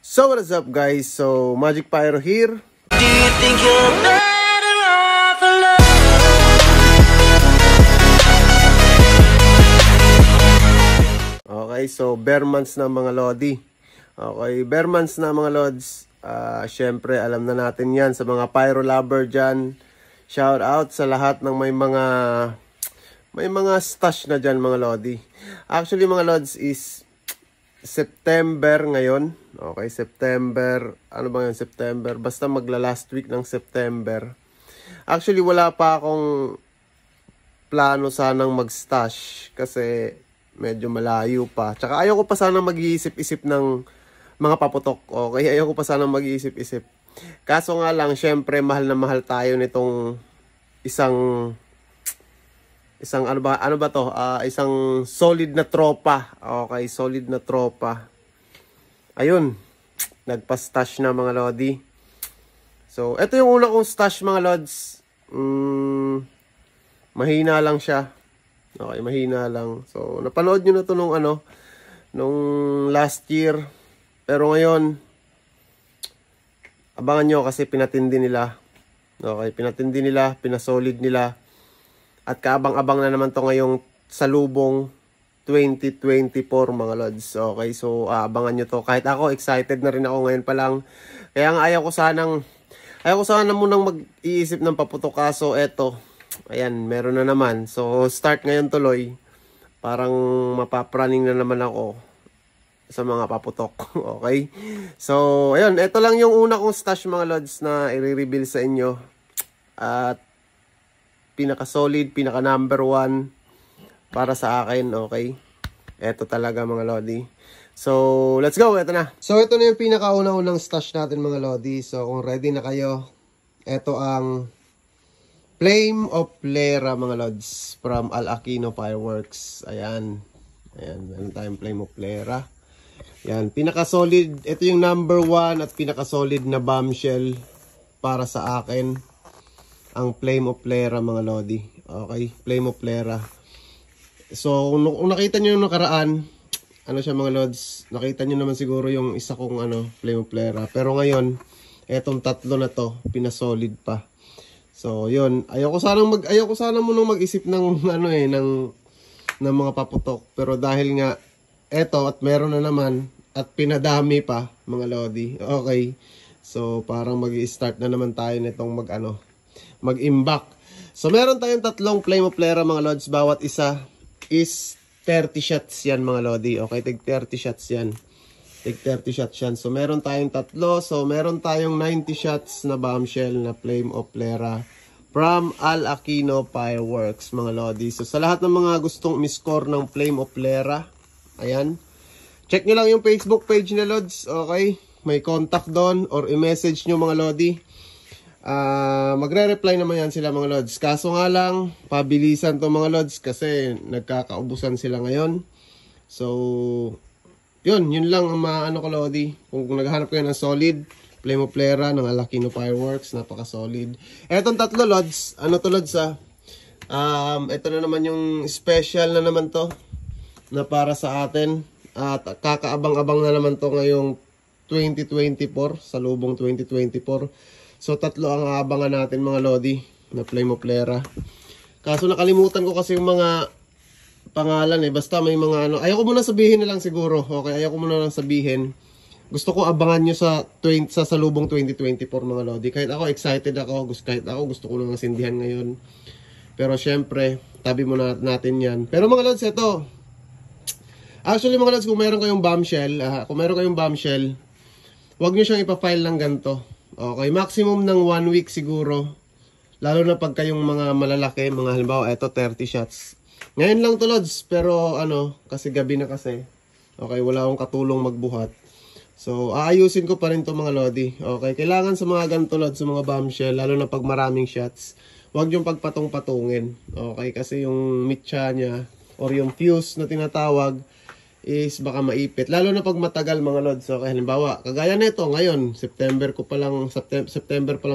So what is up guys? So Magic Pyro here. Do you think you're better off alone? Okay, so bare months na mga lodi. Okay, bare months na mga lods. Syempre alam na natin yan sa mga pyro lover dyan. Shout out sa lahat ng may mga stash na dyan mga lodi. Actually mga lods is September ngayon. Okay, September. Ano ba yun? September. Basta magla last week ng September. Actually, wala pa akong plano sanang mag-stash. Kasi medyo malayo pa. Tsaka ayaw ko pa sanang mag-iisip-isip ng mga paputok. Okay, ayaw ko pa sanang mag-iisip-isip. Kaso nga lang, syempre, mahal na mahal tayo nitong isang ano ba to? Isang solid na tropa. Okay, solid na tropa. Ayun, nagpa-stash na mga lodi. So, ito yung una kong stash mga lods. Mahina lang siya. Okay, mahina lang. So, napanood nyo na to nung last year. Pero ngayon, abangan nyo kasi pinatindi nila. Okay, pinatindi nila, pinasolid nila. At kaabang-abang na naman to ngayong salubong 2024 mga lods. Okay, so abangan nyo to. Kahit ako, excited na rin ako ngayon pa lang. Kaya nga ayaw ko sana munang mag-iisip ng paputok. Kaso eto, ayan, meron na naman. So start ngayon tuloy. Parang mapapraning na naman ako sa mga paputok. Okay, so ayun, eto lang yung una kong stash mga lods na i-reveal sa inyo. At pinaka-solid, pinaka-number 1 para sa akin, okay? Ito talaga mga lodi. So, let's go, ito na. So, ito na yung pinaka-una-unang stash natin mga lodi. So, kung ready na kayo, ito ang Flame of Lera mga lods from Al Aquino Fireworks. Ayan. Ayan, meron tayong Flame of Lera. Ayan, pinaka-solid. Ito yung number 1 at pinaka-solid na bombshell para sa akin. Ang Flame of Lera mga lodi. Okay, Flame of Lera. So, kung nakita nyo yung nakaraan, ano siya mga lods, nakita nyo naman siguro yung isa kong Flame of Lera. Pero ngayon, etong tatlo na to, pinasolid pa. So, yun. Ayoko sana munang mag-isip ng ng mga paputok. Pero dahil nga eto at meron na naman at pinadami pa mga lodi. Okay. So, parang magi-start na naman tayo nitong mag-imbak. So, meron tayong tatlong Flame of Lera mga lods. Bawat isa is 30 shots yan mga lodi. Okay, tig 30 shots yan. Tig 30 shots yan. So, meron tayong tatlo. So, meron tayong 90 shots na bombshell na Flame of Lera from Al Aquino Fireworks mga lodi. So, sa lahat ng mga gustong miscore ng Flame of Lera, ayan. Check nyo lang yung Facebook page na lods. Okay, may contact doon or i-message nyo mga lodi. Magre-reply naman yan sila mga lods. Kaso nga lang, pabilisan to mga lods kasi nagkakaubusan sila ngayon. So, yun lang ang maano ko lodi. Kung naghahanap kayo ng solid Flame of Lera ng Al Aquino Fireworks, napaka-solid. Etong tatlo lods, to lods ito na naman yung special na naman to na para sa atin. At kakaabang-abang na naman to ngayong 2024, sa lubong 2024. So, tatlo ang aabangan natin mga lodi na Flame of Lera. Kaso nakalimutan ko kasi yung mga pangalan Basta may mga Ayoko muna sabihin na lang siguro. Okay, ayoko muna lang sabihin. Gusto ko abangan nyo sa salubong 2024 mga lodi. Kahit ako excited ako. Gusto ko nang sindihan ngayon. Pero syempre, tabi muna natin yan. Pero mga lods, ito. Actually mga lods, kung meron kayong bombshell, huwag nyo siyang ipafile ng ganito. Okay, maximum ng 1 week siguro. Lalo na pag kayong mga malalaki, mga halimbawa, eto 30 shots. Ngayon lang to lods, pero kasi gabi na kasi. Okay, wala akong katulong magbuhat. So, aayusin ko pa rin to mga lodi. Okay, kailangan sa mga ganito lods, sa mga bombshell, lalo na pag maraming shots, huwag yung pagpatong-patungin. Okay, kasi yung mitya niya, or yung fuse na tinatawag, is baka maipit. Lalo na pag matagal mga lods. So, halimbawa, kagaya nito ngayon, September pa lang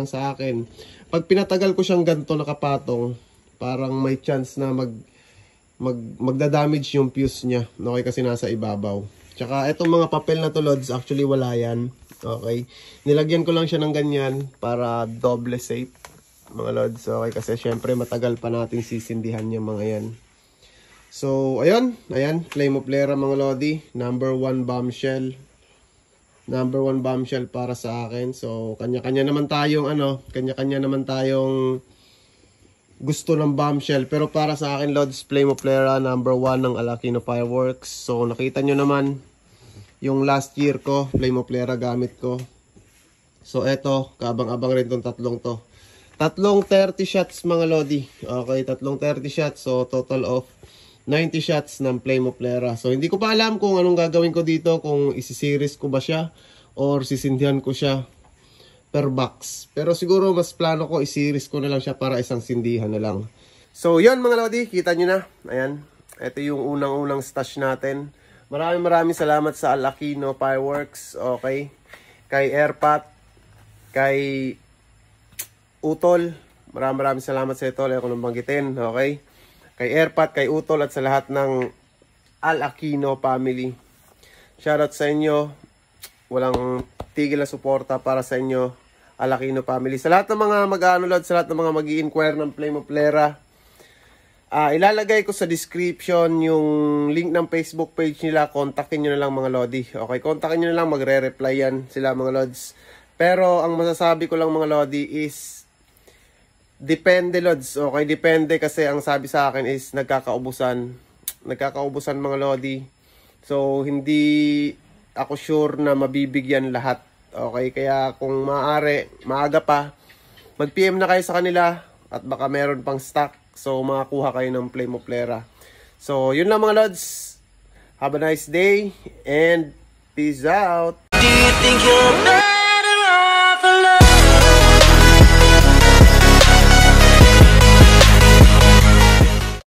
sa akin. Pag pinatagal ko siyang ganito nakapatong, parang may chance na magda-damage yung fuse niya. Okay, kasi nasa ibabaw. Tsaka itong mga papel na to, Lods, actually wala yan. Okay. Nilagyan ko lang siya ng ganyan para double safe, mga Lods. Okay, kasi syempre matagal pa natin sisindihan yung mga yan. So, ayun. Ayan, Flame of Lera, mga Lodi. Number 1 bombshell. Number 1 bombshell para sa akin. So, kanya-kanya naman tayong gusto ng bombshell. Pero para sa akin, Lods, Flame of Lera, number 1 ng Alakino Fireworks. So, nakita nyo naman yung last year ko, Flame of Lera gamit ko. So, eto, kabang-abang rin tong tatlong to. Tatlong 30 shots, mga Lodi. Okay, tatlong 30 shots. So, total of 90 shots ng Flame of Lera. So, hindi ko pa alam kung anong gagawin ko dito. Kung isi-series ko ba siya or sisindihan ko siya per box. Pero siguro mas plano ko i-series ko na lang siya para isang sindihan na lang. So, yun mga Lodi. Kita nyo na. Ayan. Ito yung unang-unang stash natin. Maraming salamat sa Alakino Fireworks. Okay. Kay Airpat. Kay Utol. Maraming salamat sa Utol. Ayaw ko nang banggitin. Okay. Kay Airpat, kay Utol at sa lahat ng Alakino family. Shoutout sa inyo. Walang tigil na suporta para sa inyo, Alakino family. Sa lahat ng mga mag-aanolad, sa lahat ng mga mag-i-inquire ng Flame of Lera, ilalagay ko sa description yung link ng Facebook page nila. Kontakin nyo na lang mga Lodi. Okay, kontakin nyo na lang, magre-reply yan sila mga Lods. Pero ang masasabi ko lang mga Lodi is depende, Lods. Okay, depende kasi ang sabi sa akin is nagkakaubusan mga Lodi. So hindi ako sure na mabibigyan lahat. Okay, kaya kung maaari, maaga pa, mag-PM na kayo sa kanila at baka meron pang stock. So, makakuha kayo ng Flame of Lera. So, yun lang mga Lods. Have a nice day and peace out. Do you think you're better?